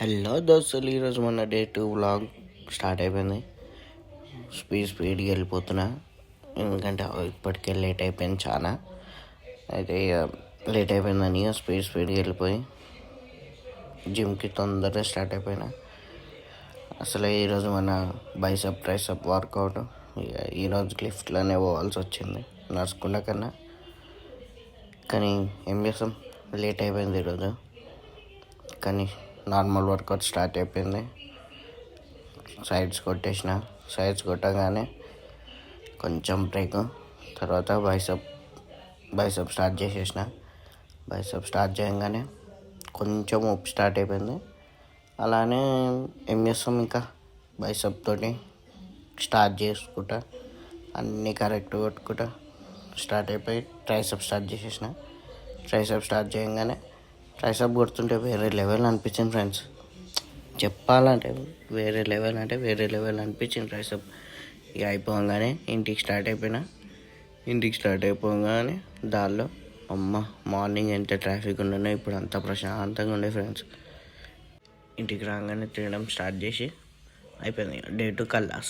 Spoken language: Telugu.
హలో దోస్తులు, ఈరోజు మన డే 2 వ్లాగ్ స్టార్ట్ అయిపోయింది. స్పీడ్గా వెళ్ళిపోతున్నా, ఎందుకంటే ఇప్పటికే లేట్ అయిపోయింది చాలా. అయితే లేట్ అయిపోయిందని స్పీడ్గా వెళ్ళిపోయి జిమ్కి తొందరగా స్టార్ట్ అయిపోయినా. అసలు ఈరోజు మన బైసప్ ట్రైసప్ వర్కౌట్. ఈరోజు లిఫ్ట్లోనే పోవాల్సి వచ్చింది నడుచుకున్న కన్నా. కానీ ఏం చేస్తాం, లేట్ అయిపోయింది ఈరోజు. కానీ నార్మల్ వర్కౌట్ స్టార్ట్ అయిపోయింది. సైడ్స్ కొట్టగానే కొంచెం బ్రేక్, తర్వాత బైసప్ స్టార్ట్ చేసేసిన. బైసప్ స్టార్ట్ చేయగానే కొంచెం ఉప్పు స్టార్ట్ అయిపోయింది. అలానే ఏం చేస్తాం, ఇంకా బైసప్ తోటి స్టార్ట్ చేసుకుంటా అన్నీ కరెక్ట్ కొట్టుకుంటా స్టార్ట్ అయిపోయి ట్రైసప్ స్టార్ట్ చేసేసిన. ట్రైసప్ స్టార్ట్ చేయగానే ట్రైసప్ కొడుతుంటే వేరే లెవెల్ అనిపించింది ఫ్రెండ్స్. చెప్పాలంటే వేరే లెవెల్ అనిపించింది ట్రైసప్. ఇక అయిపోగానే ఇంటికి స్టార్ట్ అయిపోగానే దారిలో మార్నింగ్ ఎంత ట్రాఫిక్ ఉండేనో ఇప్పుడు అంత ప్రశాంతంగా ఉండే ఫ్రెండ్స్. ఇంటికి రాగానే తినడం స్టార్ట్ చేసి అయిపోయింది డే 2 కల్లాస్.